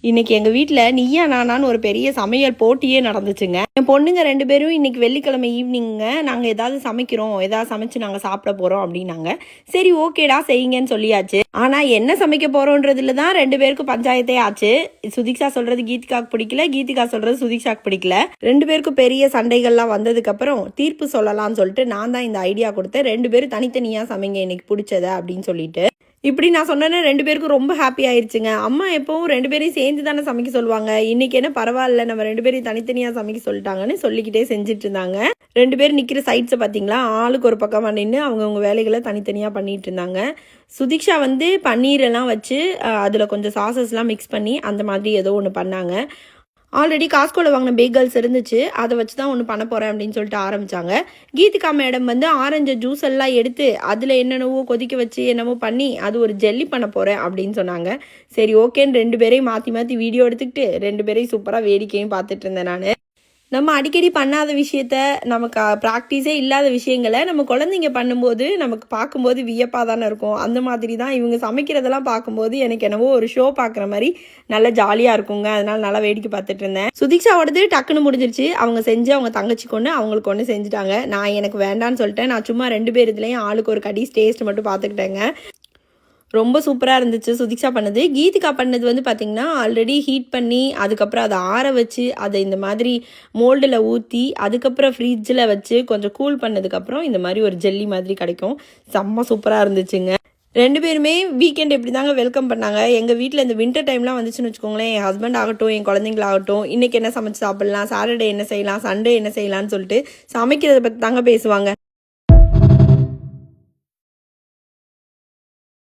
இன்னைக்கு எங்கள் வீட்டில் நீயா நானான்னு ஒரு பெரிய சமையல் போட்டியே நடந்துச்சுங்க. என் பொண்ணுங்க 2 பேரும் இன்னைக்கு வெள்ளிக்கிழமை ஈவினிங்க நாங்கள் ஏதாவது சமைக்கிறோம், ஏதாவது சமைச்சு நாங்கள் சாப்பிட போகிறோம் அப்படின்னாங்க. சரி ஓகேடா செய்யுங்கன்னு சொல்லியாச்சு. ஆனால் என்ன சமைக்க போகிறோன்றதுல தான் 2 பேருக்கும் பஞ்சாயத்தே ஆச்சு. சுதிக்ஷா சொல்கிறது கீதிகாவுக்கு பிடிக்கல, கீதிகா சொல்கிறது சுதிக்ஷாக்கு பிடிக்கல. 2 பேருக்கும் பெரிய சண்டைகள்லாம் வந்ததுக்கப்புறம் தீர்ப்பு சொல்லலாம்னு சொல்லிட்டு நான் தான் இந்த ஐடியா கொடுத்தேன். 2 பேரும் தனித்தனியாக சமைங்க இன்னைக்கு பிடிச்சத அப்படின்னு சொல்லிட்டு. இப்படி நான் சொன்னேன்னா 2 பேருக்கும் ரொம்ப ஹாப்பி ஆயிடுச்சுங்க. அம்மா எப்பவும் 2 பேரையும் சேர்ந்து தானே சமைக்க சொல்லுவாங்க. இன்னைக்கு என்ன பரவாயில்ல, நம்ம 2 பேரையும் தனித்தனியாக சமைக்க சொல்லிட்டாங்கன்னு சொல்லிக்கிட்டே செஞ்சுட்டு இருந்தாங்க. 2 பேர் நிற்கிற சைட்ஸை பார்த்தீங்களா, ஆளுக்கு ஒரு பக்கமாக நின்று அவங்கவுங்க வேலைகளை தனித்தனியாக பண்ணிட்டு இருந்தாங்க. சுதிக்ஷா வந்து பன்னீரெல்லாம் வச்சு அதில் கொஞ்சம் சாசஸ்லாம் மிக்ஸ் பண்ணி அந்த மாதிரி ஏதோ ஒன்று பண்ணாங்க. ஆல்ரெடி காஸ்கோவில் வாங்கின பேக்கல்ஸ் இருந்துச்சு, அதை வச்சு தான் ஒன்று பண்ண போகிறேன் அப்படின்னு சொல்லிட்டு ஆரம்பித்தாங்க. கீதிகா மேடம் வந்து ஆரஞ்சு ஜூஸ் எல்லாம் எடுத்து அதில் என்னென்னவோ கொதிக்க வச்சு என்னமோ பண்ணி அது ஒரு ஜெல்லி பண்ண போகிறேன் அப்படின்னு சொன்னாங்க. சரி ஓகேன்னு 2 பேரையும் மாற்றி மாற்றி வீடியோ எடுத்துக்கிட்டு 2 பேரையும் சூப்பராக வேடிக்கையும் பார்த்துட்டு இருந்தேன் நான். நம்ம அடிக்கடி பண்ணாத விஷயத்த, நமக்கு ப்ராக்டிஸே இல்லாத விஷயங்களை நம்ம குழந்தைங்க பண்ணும்போது நமக்கு பார்க்கும்போது வியப்பாக தானே இருக்கும். அந்த மாதிரி தான் இவங்க சமைக்கிறதெல்லாம் பார்க்கும்போது எனக்கு என்னவோ ஒரு ஷோ பார்க்குற மாதிரி நல்லா ஜாலியாக இருக்குங்க. அதனால நல்லா வேடிக்கை பார்த்துட்டு இருந்தேன். சுதிக்ஷாவோடது டக்குன்னு முடிஞ்சிருச்சு. அவங்க செஞ்சு அவங்க தங்கச்சிக்கு ஒன்று அவங்களுக்கு ஒன்று செஞ்சுட்டாங்க. நான் எனக்கு வேண்டான்னு சொல்லிட்டேன். நான் சும்மா 2 பேர் இதுலேயும் ஆளுக்கு ஒரு கடி டேஸ்ட் மட்டும் பார்த்துக்கிட்டேங்க. ரொம்ப சூப்பராக இருந்துச்சு சுதிக்ஷா பண்ணது. கீதிகா பண்ணது வந்து பார்த்திங்கன்னா ஆல்ரெடி ஹீட் பண்ணி அதுக்கப்புறம் அதை ஆற வச்சு அதை இந்த மாதிரி மோல்டில் ஊற்றி அதுக்கப்புறம் ஃப்ரிட்ஜில் வச்சு கொஞ்சம் கூல் பண்ணதுக்கப்புறம் இந்த மாதிரி ஒரு ஜெல்லி மாதிரி கிடைக்கும். செம்ம சூப்பராக இருந்துச்சுங்க. 2 பேருமே வீக்கெண்ட் எப்படி தாங்க வெல்கம் பண்ணாங்க. எங்கள் வீட்டில் இந்த வின்டர் டைம்லாம் வந்துச்சுன்னு வச்சுக்கோங்களேன், என் ஹஸ்பண்ட் ஆகட்டும் என் குழந்தைங்களாகட்டும் இன்றைக்கி என்ன சமைச்சு சாப்பிட்லாம், சாட்டர்டே என்ன செய்யலாம், சண்டே என்ன செய்யலான்னு சொல்லிட்டு சமைக்கிறத பற்றி தாங்க பேசுவாங்க.